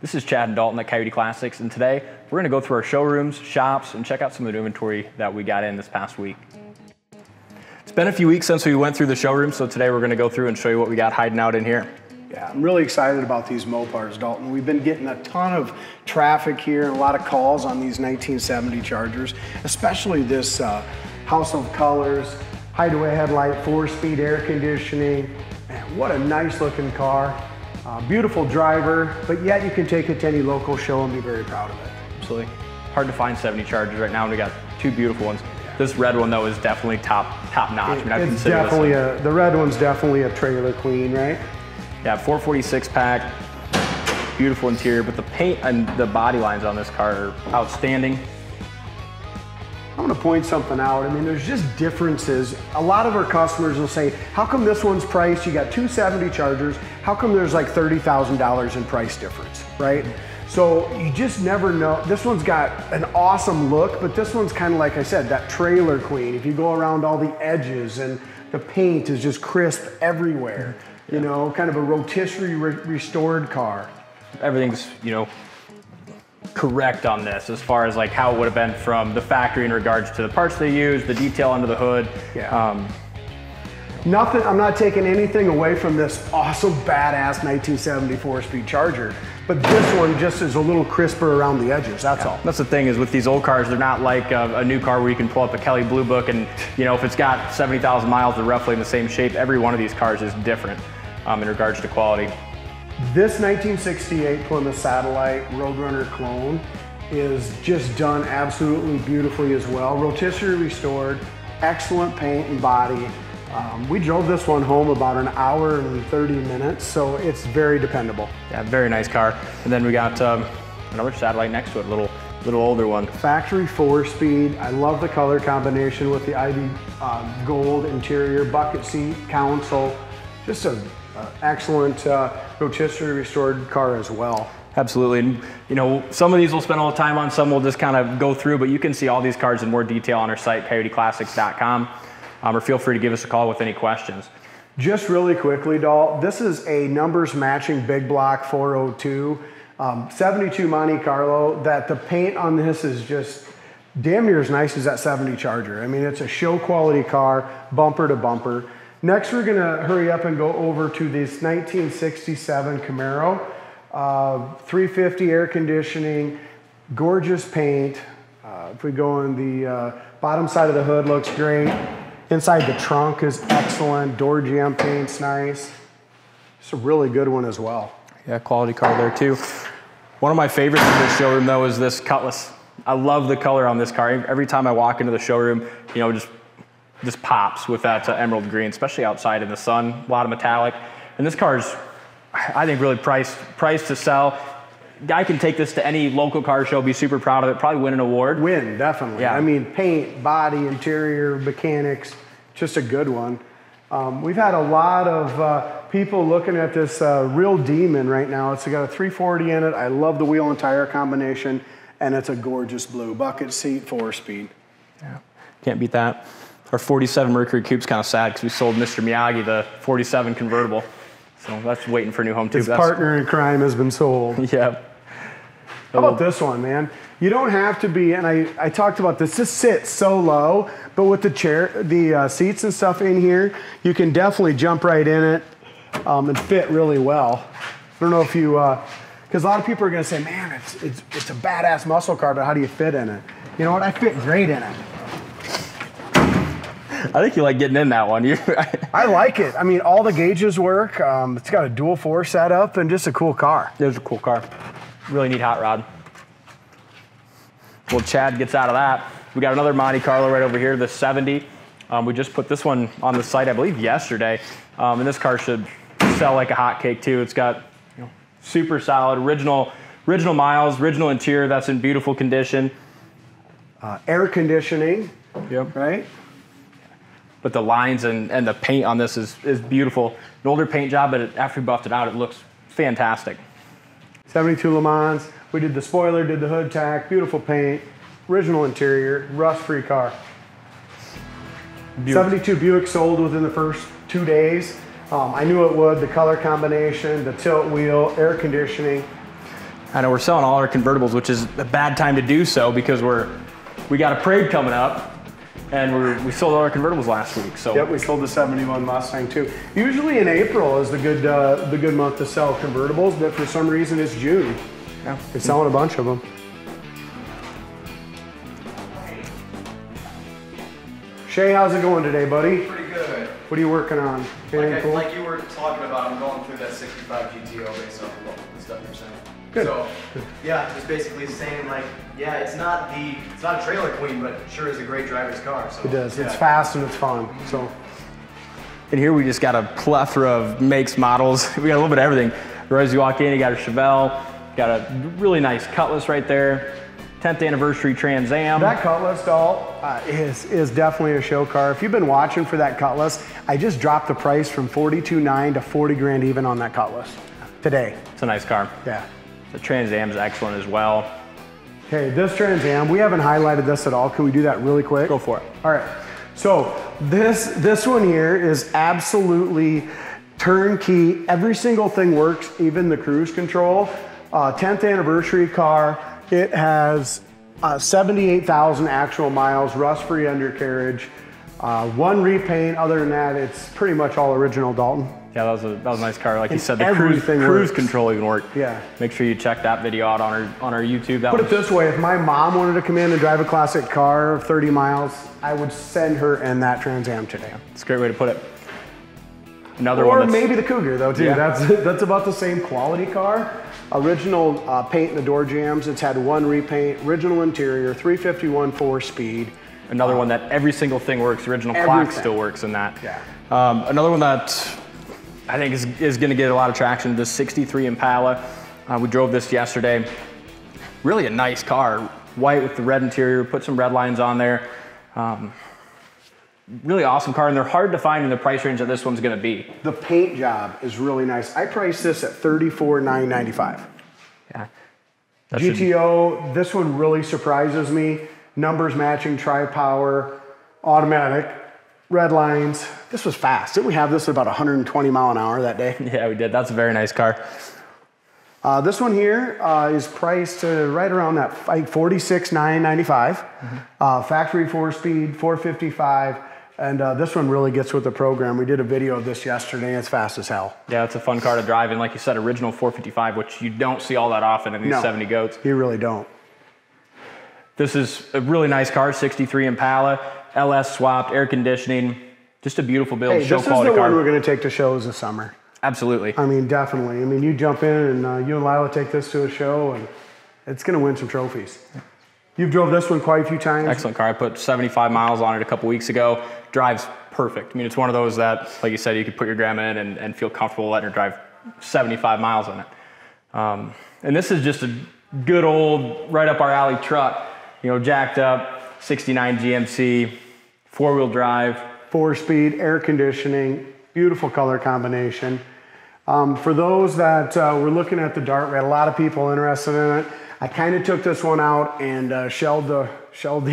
This is Chad and Dalton at Coyote Classics, and today we're going to go through our showrooms, shops, and check out some of the inventory that we got in this past week. It's been a few weeks since we went through the showroom, so today we're going to go through and show you what we got hiding out in here. Yeah, I'm really excited about these Mopars, Dalton. We've been getting a ton of traffic here and a lot of calls on these 1970 Chargers, especially this House of Colors, hideaway headlight, 4-speed air conditioning. Man, what a nice looking car. Beautiful driver, but yet you can take it to any local show and be very proud of it. Absolutely. Hard to find 70 Chargers right now, and we got two beautiful ones. This red one though is definitely top notch. It's definitely the red one's definitely a trailer queen, right? Yeah, 446 pack, beautiful interior, but the paint and the body lines on this car are outstanding. I'm gonna point something out. I mean, there's just differences. A lot of our customers will say, how come this one's priced? You got two 70 Chargers. How come there's like $30,000 in price difference, right? So you just never know. This one's got an awesome look, but this one's kind of like I said, that trailer queen. If you go around all the edges and the paint is just crisp everywhere, you know, kind of a rotisserie restored car. Everything's, you know, correct on this as far as like how it would have been from the factory in regards to the parts they use, the detail under the hood. Yeah. Nothing, I'm not taking anything away from this awesome, badass 1970 4-speed Charger, but this one just is a little crisper around the edges, that's all. That's the thing is with these old cars, they're not like a new car where you can pull up a Kelly Blue Book and, you know, if it's got 70,000 miles, they're roughly in the same shape. Every one of these cars is different in regards to quality. This 1968 Plymouth Satellite Roadrunner clone is just done absolutely beautifully as well. Rotisserie restored, excellent paint and body. We drove this one home about an hour and 30 minutes, so it's very dependable. Yeah, very nice car. And then we got another Satellite next to it, a little older one. Factory 4-speed. I love the color combination with the Ivy gold interior, bucket seat, console. Just an excellent rotisserie restored car as well. Absolutely, and you know, some of these we'll spend a little time on, some we'll just kind of go through, but you can see all these cars in more detail on our site, CoyoteClassics.com. Or feel free to give us a call with any questions. Just really quickly, Dal, this is a numbers matching big block 402, 72 Monte Carlo, that the paint on this is just damn near as nice as that 70 Charger. I mean, it's a show quality car, bumper to bumper. Next, we're gonna hurry up and go over to this 1967 Camaro, 350 air conditioning, gorgeous paint. If we go on the bottom side of the hood, looks great. Inside the trunk is excellent. Door jamb paint's nice. It's a really good one as well. Yeah, quality car there too. One of my favorites in this showroom though is this Cutlass. I love the color on this car. Every time I walk into the showroom, you know, just pops with that emerald green, especially outside in the sun, a lot of metallic. And this car's, I think, really priced to sell. Guy can take this to any local car show, be super proud of it, probably win an award. Win, definitely. Yeah. I mean, paint, body, interior, mechanics, just a good one. We've had a lot of people looking at this real demon right now. It's got a 340 in it. I love the wheel and tire combination, and it's a gorgeous blue bucket seat, 4-speed. Yeah, can't beat that. Our 47 Mercury Coupe's kind of sad because we sold Mr. Miyagi the 47 convertible. So that's waiting for a new home too. His partner in crime has been sold. Yeah. How about this one, man? You don't have to be, and I talked about this sits so low, but with the seats and stuff in here, you can definitely jump right in it and fit really well. I don't know if you, because a lot of people are gonna say, man, it's a badass muscle car, but how do you fit in it? You know what, I fit great in it. I think you like getting in that one. I like it. I mean, all the gauges work. It's got a dual 4 setup and just a cool car. It was a cool car. Really neat hot rod. Well, Chad gets out of that. We got another Monte Carlo right over here, the 70. We just put this one on the site, I believe, yesterday. And this car should sell like a hotcake too. It's got, you know, super solid, original miles, original interior. That's in beautiful condition. Air conditioning. Yep. Right. But the lines and the paint on this is beautiful. An older paint job, but after we buffed it out, it looks fantastic. 72 Le Mans. We did the spoiler, did the hood tack, beautiful paint, original interior, rust-free car. Beautiful. 72 Buick sold within the first 2 days. I knew it would. The color combination, the tilt wheel, air conditioning. I know we're selling all our convertibles, which is a bad time to do so because we got a parade coming up. And we sold all our convertibles last week. So yep, we sold the 71 Mustang too. Usually in April is the good month to sell convertibles, but for some reason it's June. Yeah. We're selling a bunch of them. Shay, how's it going today, buddy? Pretty good. What are you working on? Like you were talking about, I'm going through that 65 GTO based off of the stuff you're saying. Good. So, yeah, just basically saying like, yeah, it's not a trailer queen, but sure is a great driver's car. So It does. yeah. It's fast and it's fun. So. And here we just got a plethora of makes, models. We got a little bit of everything. Right as you walk in, you got a Chevelle, got a really nice Cutlass right there. 10th anniversary Trans Am. That Cutlass, doll, is definitely a show car. If you've been watching for that Cutlass, I just dropped the price from $42,900 to $40 grand even on that Cutlass today. It's a nice car. Yeah. The Trans Am is excellent as well. Okay, this Trans Am, we haven't highlighted this at all. Can we do that really quick? Go for it. All right. So this one here is absolutely turnkey. Every single thing works, even the cruise control. 10th anniversary car. It has 78,000 actual miles, rust-free undercarriage, one repaint. Other than that, it's pretty much all original, Dalton. Yeah, that was a nice car. Like you said, the everything cruise works. control even worked. Yeah. Make sure you check that video out on our YouTube. Put it this way, if my mom wanted to come in and drive a classic car of 30 miles, I would send her in that Trans Am today. It's a great way to put it. Another Or one that's, maybe the Cougar though too. Yeah. That's about the same quality car. Original paint in the door jambs. It's had one repaint, original interior, 351 4-speed. another one that every single thing works. The original clock still works in that. Yeah. Another one that I think is going to get a lot of traction, the 63 Impala. We drove this yesterday. Really a nice car, white with the red interior, put some red lines on there. Really awesome car, and they're hard to find in the price range that this one's gonna be. The paint job is really nice. I priced this at $34,995. Yeah. GTO, this one really surprises me. Numbers matching, tri-power, automatic, red lines. This was fast. Didn't we have this at about 120 mile an hour that day? Yeah, we did. That's a very nice car. This one here is priced right around that like $46,995. Factory 4-speed, 455. And this one really gets with the program. We did a video of this yesterday. It's fast as hell. Yeah, it's a fun car to drive. And like you said, original 455, which you don't see all that often in these 70 goats. You really don't. This is a really nice car, 63 Impala, LS swapped, air conditioning, just a beautiful build, show quality car. This is the one we're going to take to shows this summer. Absolutely. I mean, definitely. I mean, you jump in and you and Lila take this to a show and it's going to win some trophies. You've drove this one quite a few times. Excellent car. I put 75 miles on it a couple weeks ago. Drives perfect. I mean, it's one of those that, like you said, you could put your grandma in and feel comfortable letting her drive 75 miles on it. And this is just a good old, right up our alley truck. You know, jacked up, 69 GMC, 4-wheel drive. 4-speed, air conditioning, beautiful color combination. For those that were looking at the Dart, we had a lot of people interested in it. I kind of took this one out and shelled the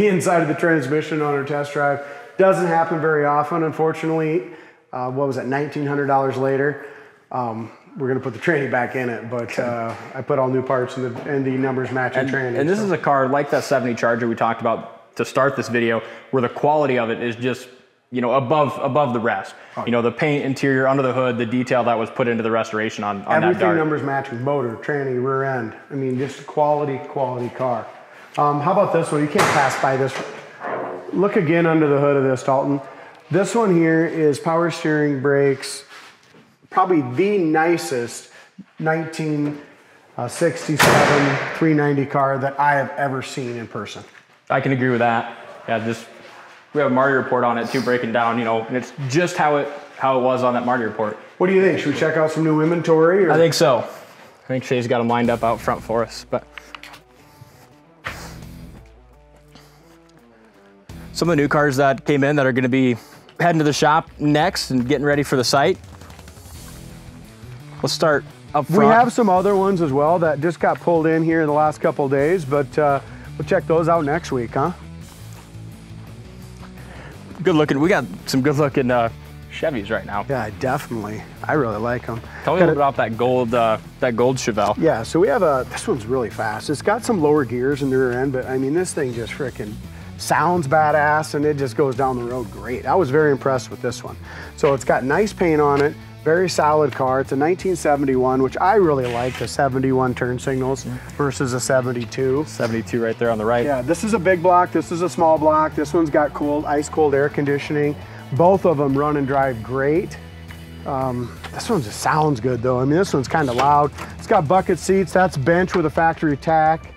inside of the transmission on our test drive. Doesn't happen very often, unfortunately. What was it, $1,900 later? We're gonna put the tranny back in it, but I put all new parts in the numbers matching tranny. And this is a car like that 70 Charger we talked about to start this video, where the quality of it is just, you know, above the rest. You know, the paint, interior, under the hood, the detail that was put into the restoration on that Dart. Everything numbers matching, motor, tranny, rear end. I mean, just quality car. How about this one? You can't pass by this. Look again under the hood of this, Dalton. This one here is power steering, brakes, probably the nicest 1967 390 car that I have ever seen in person. I can agree with that. Yeah, we have a Marty report on it too, breaking down, you know, and it's just how it was on that Marty report. What do you think? Should we check out some new inventory? Or? I think so. I think Shay's got them lined up out front for us. But some of the new cars that came in that are going to be heading to the shop next and getting ready for the site. Let's start up front. We have some other ones as well that just got pulled in here in the last couple of days, but we'll check those out next week, huh? Good looking. We got some good looking Chevys right now. Yeah, definitely. I really like them. Tell me a little bit about that gold Chevelle. Yeah, so we have this one's really fast. It's got some lower gears in the rear end, but I mean, this thing just freaking sounds badass and it just goes down the road great. I was very impressed with this one. So it's got nice paint on it, very solid car. It's a 1971, which I really like, the 71 turn signals versus a 72. 72 right there on the right. Yeah, this is a big block, this is a small block. This one's got ice cold air conditioning. Both of them run and drive great. This one just sounds good though. I mean, this one's kind of loud. It's got bucket seats. That's bench with a factory tack.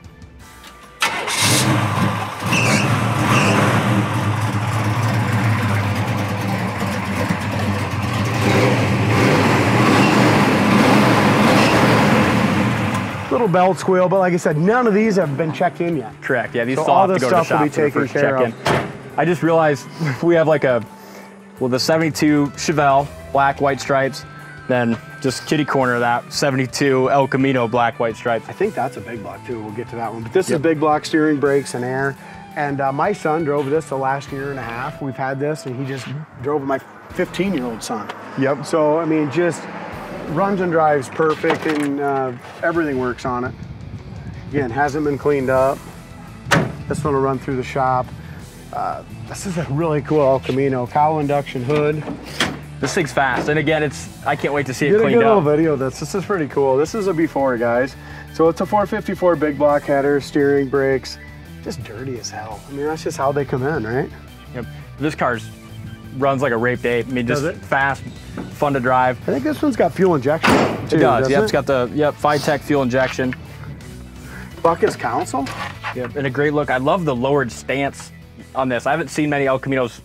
Little belt squeal, but like I said, none of these have been checked in yet. Correct. Yeah, these so still all have to this go to the stuff will shop be for the taken first care of. check-in. I just realized we have like the 72 Chevelle, black, white stripes, then just kitty corner of that, 72 El Camino, black, white stripes. I think that's a big block too. We'll get to that one. But this is big block steering, brakes, and air. And my son drove this the last year and a half. We've had this, and he just drove my 15-year-old son. Yep. So, I mean, just runs and drives perfect, and everything works on it. Again, hasn't been cleaned up. This one will run through the shop. This is a really cool El Camino cowl induction hood. This thing's fast, and again, I can't wait to see it cleaned Get a little up. video of this. This is pretty cool. This is a before, guys. So it's a 454 big block header, steering, brakes, just dirty as hell. I mean, that's just how they come in, right? Yep. This car runs like a raped ape. I mean, just fast, fun to drive. I think this one's got fuel injection too. It does. Yep, it? it's got the Phytech fuel injection. Buckets console. Yep, and a great look. I love the lowered stance on this. I haven't seen many El Caminos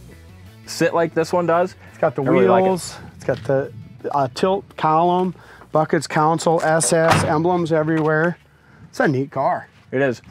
sit like this one does. It's got the I really wheels. like it. It's got the tilt column, buckets console, SS emblems everywhere. It's a neat car. It is.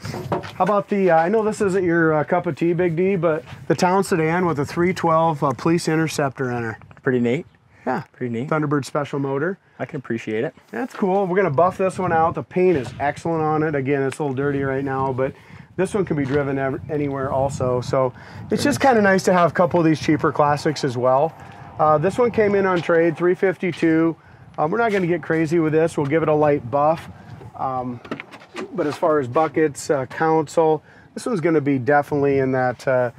How about the, I know this isn't your cup of tea, Big D, but the town sedan with a 312 police interceptor in her. Pretty neat. Yeah. Pretty neat. Thunderbird special motor. I can appreciate it. That's cool. We're gonna buff this one out. The paint is excellent on it. Again, it's a little dirty right now, but this one can be driven anywhere also. So it's just kind of nice to have a couple of these cheaper classics as well. This one came in on trade, $352. We're not gonna get crazy with this. We'll give it a light buff. But as far as buckets, console, this one's gonna be definitely in that,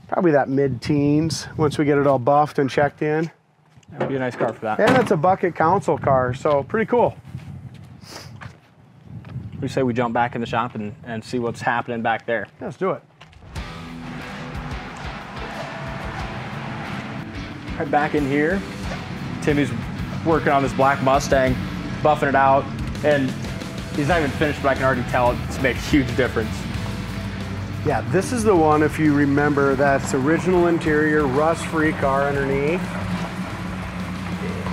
probably that mid-teens once we get it all buffed and checked in. That would be a nice car for that. And it's a bucket console car, so pretty cool. We say we jump back in the shop and see what's happening back there. Yeah, let's do it. Right back in here, Timmy's working on this black Mustang, buffing it out, and he's not even finished, but I can already tell it's made a huge difference. Yeah, this is the one, if you remember, that's original interior, rust-free car underneath.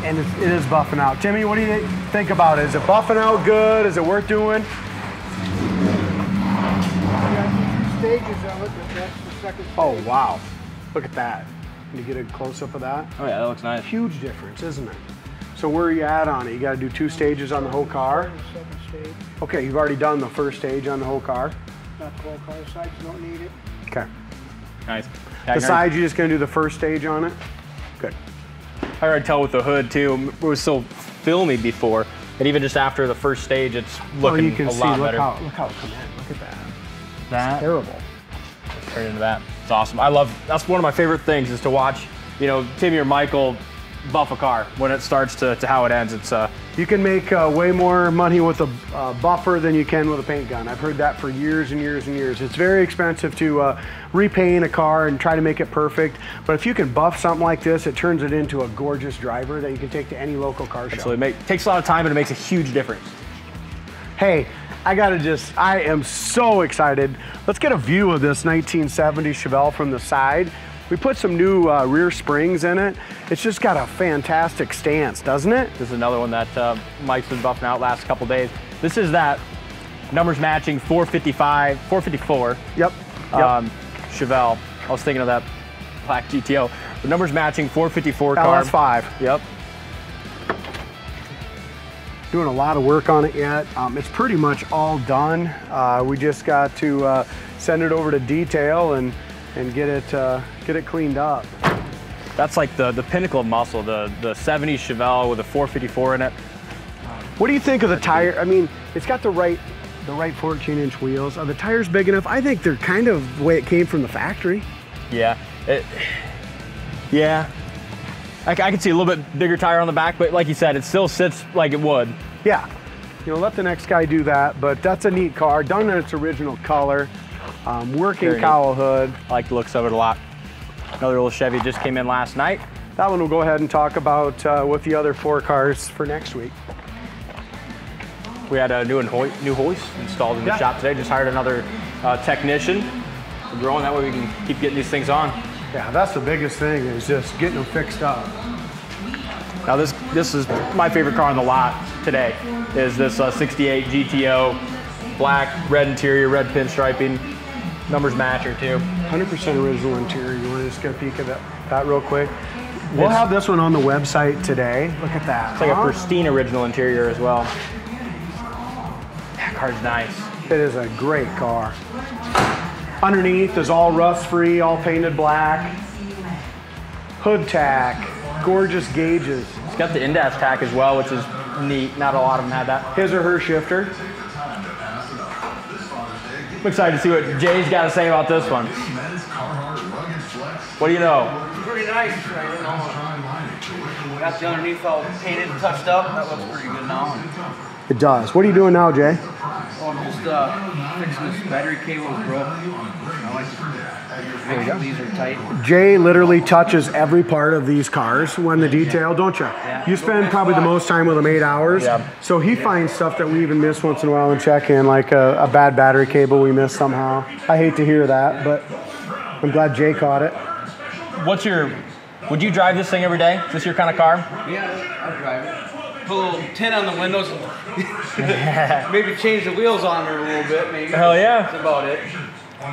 And it is buffing out. Timmy, what do you think about it? Is it buffing out good? Is it worth doing? Stages of it, but that's the second stage. Oh, wow. Look at that. Can you get a close-up of that? Oh yeah, that looks nice. Huge difference, isn't it? So where are you at on it? You got to do 2 stages on the whole car? Second stage. Okay, you've already done the first stage on the whole car? Not the whole car, sides don't need it. Okay. Nice. Yeah, The sides, you're just going to do the first stage on it? Good. I already tell with the hood too, it was so filmy before, and even just after the first stage, it's looking you can a see, lot look better. Look how it come in. Look at that. That Terrible. turn into that. It's awesome. That's one of my favorite things is to watch, Timmy or Michael buff a car when it starts to how it ends. It's You can make way more money with a buffer than you can with a paint gun. I've heard that for years and years and years. It's very expensive to repaint a car and try to make it perfect. But if you can buff something like this, it turns it into a gorgeous driver that you can take to any local car show. so it takes a lot of time, but it makes a huge difference. Hey, I am so excited. Let's get a view of this 1970 Chevelle from the side. We put some new rear springs in it. It's just got a fantastic stance, doesn't it? This is another one that Mike's been buffing out last couple days. This is that numbers matching 454. Yep. Chevelle. I was thinking of that black GTO. The numbers matching 454 car. LS5. Yep. Doing a lot of work on it yet. It's pretty much all done. We just got to send it over to detail and get it cleaned up. That's like the pinnacle of muscle, the 70s Chevelle with a 454 in it. What do you think of the tire? I mean, it's got the right 14-inch wheels. Are the tires big enough? I think they're kind of the way it came from the factory. Yeah, yeah. I can see a little bit bigger tire on the back, but like you said, it still sits like it would. Yeah, you know, let the next guy do that, but that's a neat car, done in its original color. Working Very cowl hood. I like the looks of it a lot. Another little Chevy just came in last night. That one we'll go ahead and talk about with the other 4 cars for next week. We had a new hoist installed in the shop today. Just hired another technician. We're growing, that way we can keep getting these things on. Yeah, that's the biggest thing, is just getting them fixed up. Now this is my favorite car on the lot today, is this 68 GTO, black, red interior, red pinstriping, numbers matcher too. 100% original interior. You want to just get a peek of that real quick? We'll have this one on the website today. Look at that. It's like a pristine original interior as well. That car's nice. It is a great car. Underneath is all rust-free, all painted black. Hood tack, gorgeous gauges. It's got the in-dash tack as well, which is neat. Not a lot of them had that. His or her shifter. I'm excited to see what Jay's got to say about this one. What do you know? It's pretty nice, right? You know, got the underneath all painted and touched up. That looks pretty good now. It does. What are you doing now, Jay? Oh, I'm just fixing this battery cable is broke. I like to make sure these are tight. Jay literally touches every part of these cars when the detail, don't you? Yeah. You spend probably the most time with them, 8 hours. Yeah. So he finds stuff that we even miss once in a while and check in, like a bad battery cable we missed somehow. I hate to hear that, but I'm glad Jay caught it. Would you drive this thing every day? Is this your kind of car? Yeah, I'll drive it. Put a little tint on the windows and maybe change the wheels on her a little bit, maybe. Hell yeah. That's about it.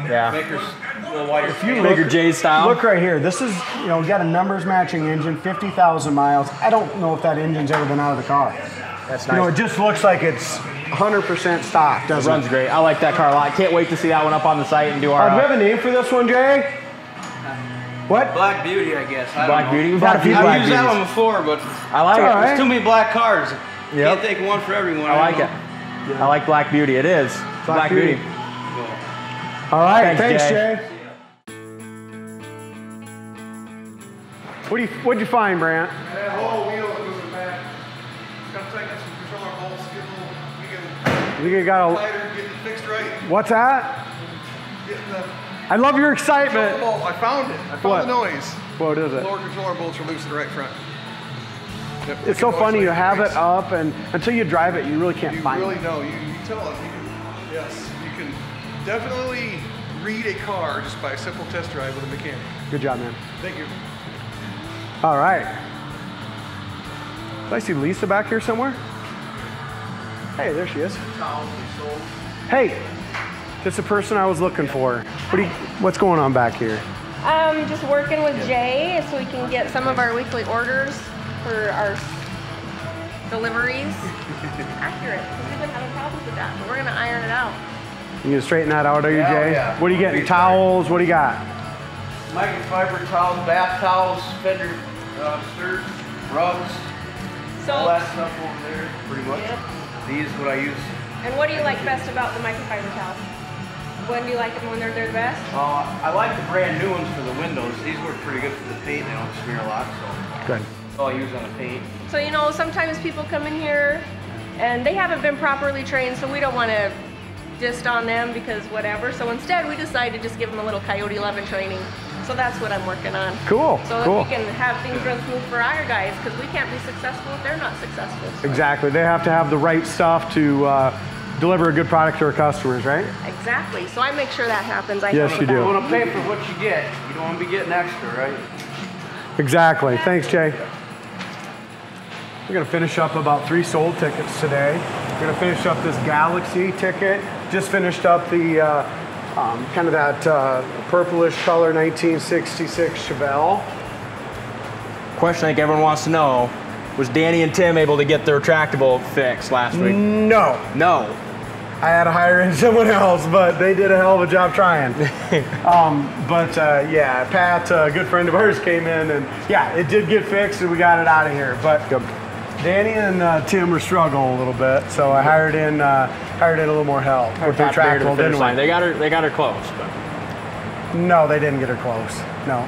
Yeah. Make her a little wider. If you Make her Jay's style. Look right here. This is, you know, got a numbers matching engine, 50,000 miles. I don't know if that engine's ever been out of the car. That's You know, nice. it just looks like it's 100% stock, It doesn't runs it? great. I like that car a lot. I can't wait to see that one up on the site and do our Do we have a name for this one, Jay? What? Black Beauty, I guess. I don't Black know. Beauty. We've had a few I've Black used that Beauties. one before, but I like All it. right. there's too many black cars. Yep. Can't think of one for everyone. I like it. I like Black Beauty. It is. Black Beauty. All right, thanks, Thanks, Jay. What'd you find, Brant? That whole wheel that goes in the back. It's got to tighten some control bolts, get a little, we You get got tighter, get it fixed right, what's that? getting the I love your control excitement. bolt. I found it. I found What? the noise. What is it? Lower controller bolts are loose in the right front. Yep, It's so noise funny. like You have brakes. it up, and until you drive it, you really can't You find really it. know. You tell it. Yes, you can definitely read a car just by a simple test drive with a mechanic. Good job, man. Thank you. All right. Did I see Lisa back here somewhere? Hey, there she is. Hey, that's the person I was looking for. What's going on back here? Just working with Jay so we can get some of our weekly orders for our deliveries accurate. We've been having problems with that, but we're gonna iron it out. You gonna straighten that out, are you, Yeah, Jay? yeah. What are you getting? Towels? What do you got? Microfiber towels, bath towels, fender skirts, rugs, all So, that stuff over there, pretty much. Yep. These what I use. and what do you like best about the microfiber towels? When do you like them when they're the best? I like the brand new ones for the windows. These work pretty good for the paint. They don't smear a lot, so Good. that's all I use on the paint. So, you know, sometimes people come in here and they haven't been properly trained, so we don't want to dist on them because whatever. So instead, we decided to just give them a little Coyote 11 training. So that's what I'm working on. Cool. So cool. that we can have things run smooth for our guys, because we can't be successful if they're not successful. So. Exactly. They have to have the right stuff to deliver a good product to our customers, right? Exactly. So I make sure that happens. I Yes, help you with do. You that. want to pay for what you get. You don't want to be getting extra, right? Exactly. Thanks, Jay. We're gonna finish up about 3 sold tickets today. We're gonna finish up this Galaxy ticket. Just finished up the kind of that purplish color 1966 Chevelle. Question I think everyone wants to know, was Danny and Tim able to get their retractable fixed last week? No, No. I had to hire in someone else, but they did a hell of a job trying. Yeah, Pat, a good friend of ours, came in, and yeah, it did get fixed, and we got it out of here. But Danny and Tim were struggling a little bit, so I hired in a little more help with their tractable, didn't we? They got her close, but no, they didn't get her close. No.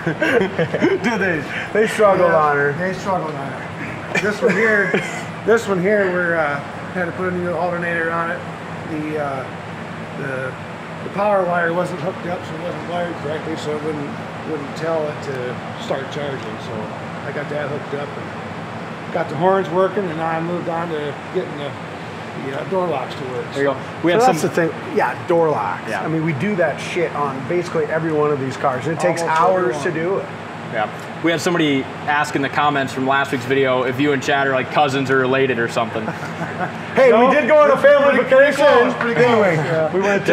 Did they? They struggled on her. They struggled on it. This one here, we're had to put a new alternator on it. The power wire wasn't hooked up, so it wasn't wired correctly, so it wouldn't tell it to start charging. So I got that hooked up and got the horns working, and now I moved on to getting the door locks to work. There you go. That's the thing. Yeah, door locks. Yeah. I mean, we do that shit on basically every one of these cars. And it takes hours to do it. Yeah. We had somebody ask in the comments from last week's video if you and Chad are like cousins or related or something. Hey, we did go on a family vacation. Anyway, we went to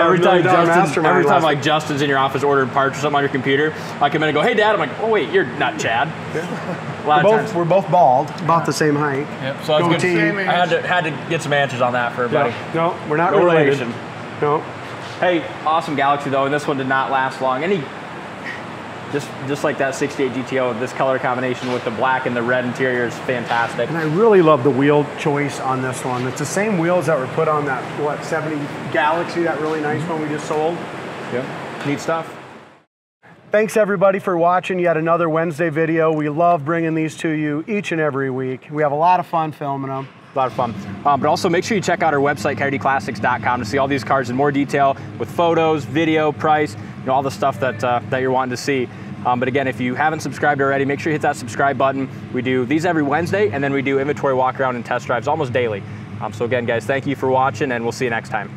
every time like Justin's in your office ordering parts or something on your computer, I come in and go, "Hey, Dad." I'm like, "Oh wait, you're not Chad." We're both bald, about the same height. Yep. So that's good. I had to get some answers on that for everybody. No, we're not No related. relation. No. Hey, awesome Galaxy though, and this one did not last long. Just like that 68 GTO, this color combination with the black and the red interior is fantastic. And I really love the wheel choice on this one. It's the same wheels that were put on that, 70 Galaxy, that really nice one we just sold. Yep, neat stuff. Thanks everybody for watching yet another Wednesday video. We love bringing these to you each and every week. We have a lot of fun filming them. A lot of fun. But also make sure you check out our website, CoyoteClassics.com, to see all these cars in more detail with photos, video, price, all the stuff that you're wanting to see. But again, if you haven't subscribed already, make sure you hit that subscribe button. We do these every Wednesday, and then we do inventory walk around and test drives almost daily. So again, guys, thank you for watching, and we'll see you next time.